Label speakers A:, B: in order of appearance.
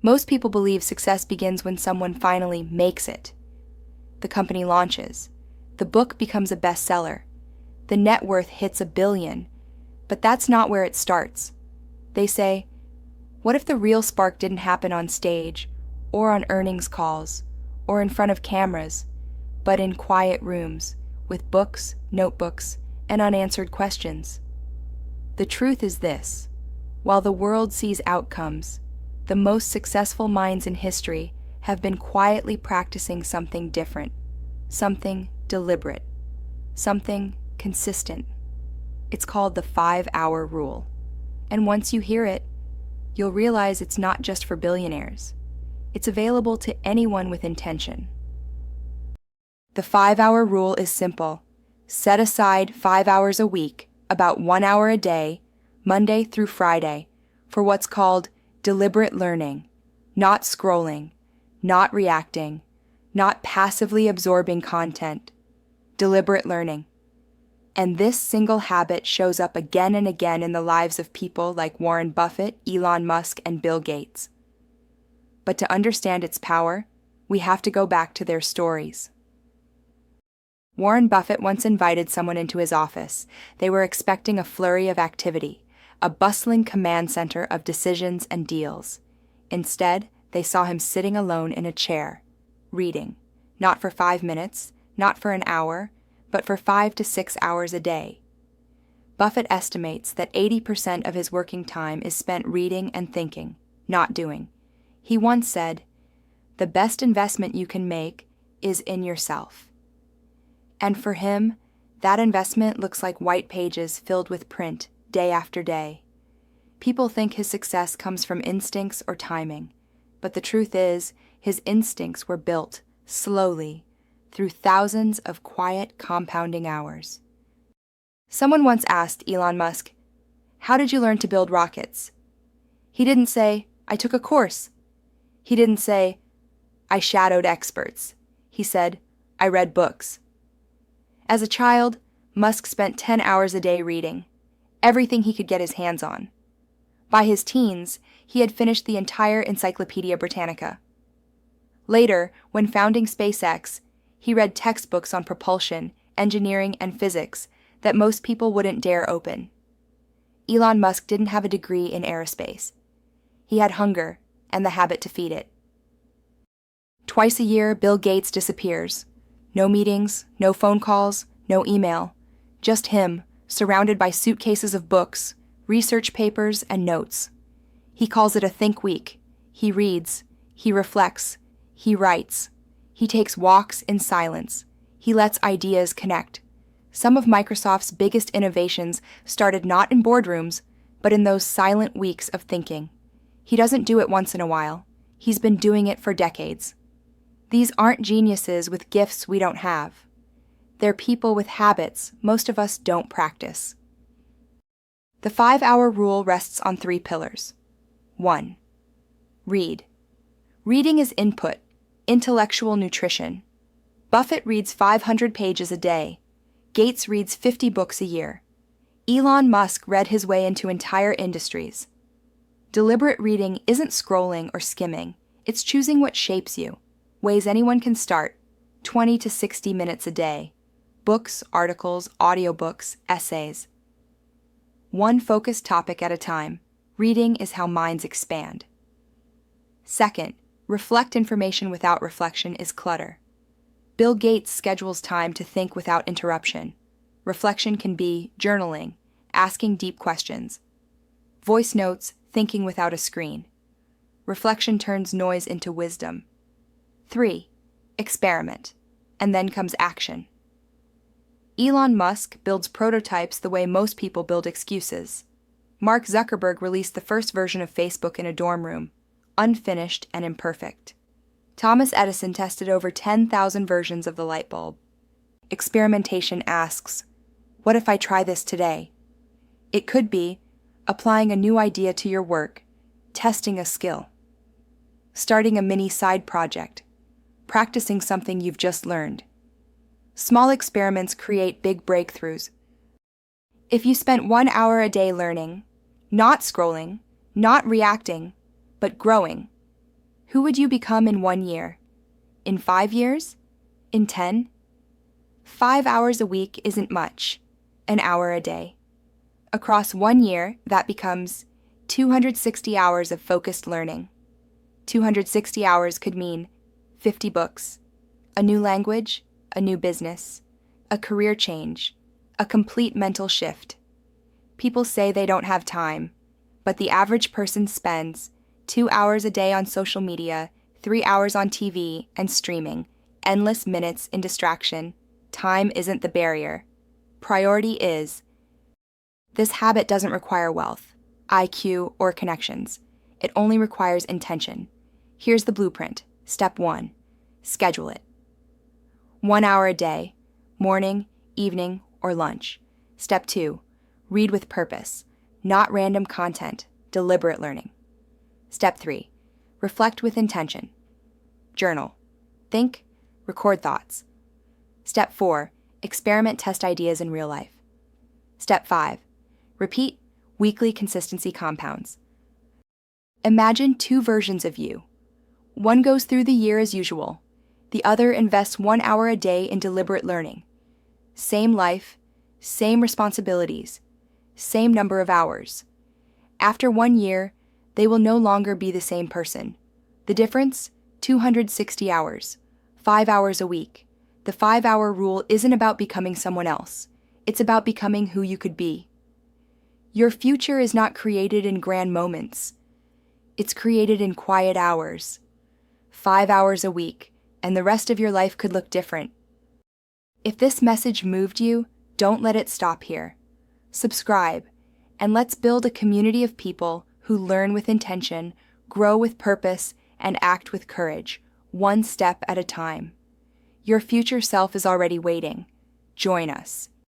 A: Most people believe success begins when someone finally makes it. The company launches. The book becomes a bestseller. The net worth hits $1 billion. But that's not where it starts. They say, what if the real spark didn't happen on stage, or on earnings calls, or in front of cameras, but in quiet rooms, with books, notebooks, and unanswered questions? The truth is this: while the world sees outcomes, the most successful minds in history have been quietly practicing something different, something deliberate, something consistent. It's called the 5-hour rule. And once you hear it, you'll realize it's not just for billionaires. It's available to anyone with intention. The 5-hour rule is simple. Set aside 5 hours a week, about 1 hour a day, Monday through Friday, for what's called deliberate learning, not scrolling, not reacting, not passively absorbing content. Deliberate learning. And this single habit shows up again and again in the lives of people like Warren Buffett, Elon Musk, and Bill Gates. But to understand its power, we have to go back to their stories. Warren Buffett once invited someone into his office. They were expecting a flurry of activity, a bustling command center of decisions and deals. Instead, they saw him sitting alone in a chair, reading, not for 5 minutes, not for an hour, but for 5 to 6 hours a day. Buffett estimates that 80% of his working time is spent reading and thinking, not doing. He once said, "The best investment you can make is in yourself." And for him, that investment looks like white pages filled with print day after day. People think his success comes from instincts or timing, but the truth is, his instincts were built, slowly, through thousands of quiet, compounding hours. Someone once asked Elon Musk, "How did you learn to build rockets?" He didn't say, "I took a course." He didn't say, "I shadowed experts." He said, "I read books." As a child, Musk spent 10 hours a day reading, everything he could get his hands on. By his teens, he had finished the entire Encyclopedia Britannica. Later, when founding SpaceX, he read textbooks on propulsion, engineering, and physics that most people wouldn't dare open. Elon Musk didn't have a degree in aerospace. He had hunger and the habit to feed it. Twice a year, Bill Gates disappears. No meetings, no phone calls, no email. Just him, surrounded by suitcases of books, research papers, and notes. He calls it a think week. He reads, he reflects, he writes. He takes walks in silence. He lets ideas connect. Some of Microsoft's biggest innovations started not in boardrooms, but in those silent weeks of thinking. He doesn't do it once in a while. He's been doing it for decades. These aren't geniuses with gifts we don't have. They're people with habits most of us don't practice. The 5-hour rule rests on 3 pillars. 1. Read. Reading is input, intellectual nutrition. Buffett reads 500 pages a day. Gates reads 50 books a year. Elon Musk read his way into entire industries. Deliberate reading isn't scrolling or skimming. It's choosing what shapes you. Ways anyone can start, 20 to 60 minutes a day. Books, articles, audiobooks, essays. One focused topic at a time. Reading is how minds expand. Second, reflect information without reflection is clutter. Bill Gates schedules time to think without interruption. Reflection can be journaling, asking deep questions. Voice notes, thinking without a screen. Reflection turns noise into wisdom. 3. Experiment. And then comes action. Elon Musk builds prototypes the way most people build excuses. Mark Zuckerberg released the first version of Facebook in a dorm room, unfinished and imperfect. Thomas Edison tested over 10,000 versions of the light bulb. Experimentation asks, what if I try this today? It could be applying a new idea to your work, testing a skill, starting a mini side project, practicing something you've just learned. Small experiments create big breakthroughs. If you spent 1 hour a day learning, not scrolling, not reacting, but growing, Who would you become in 1 year? In 5 years? In 10? 5 hours a week isn't much, an hour a day. Across 1 year, that becomes 260 hours of focused learning. 260 hours could mean 50 books, a new language, a new business, a career change, a complete mental shift. People say they don't have time, but the average person spends 2 hours a day on social media, 3 hours on TV and streaming, endless minutes in distraction. Time isn't the barrier. Priority is. This habit doesn't require wealth, IQ, or connections. It only requires intention. Here's the blueprint. Step 1. Schedule it. 1 hour a day, morning, evening, or lunch. Step 2. Read with purpose, not random content, deliberate learning. Step 3. Reflect with intention. Journal. Think, record thoughts. Step 4. Experiment, test ideas in real life. Step 5. Repeat, weekly consistency compounds. Imagine 2 versions of you. One goes through the year as usual. The other invests 1 hour a day in deliberate learning. Same life, same responsibilities, same number of hours. After 1 year, they will no longer be the same person. The difference? 260 hours, 5 hours a week. The 5-hour rule isn't about becoming someone else. It's about becoming who you could be. Your future is not created in grand moments. It's created in quiet hours. 5 hours a week, and the rest of your life could look different. If this message moved you, don't let it stop here. Subscribe, and let's build a community of people who learn with intention, grow with purpose, and act with courage, one step at a time. Your future self is already waiting. Join us.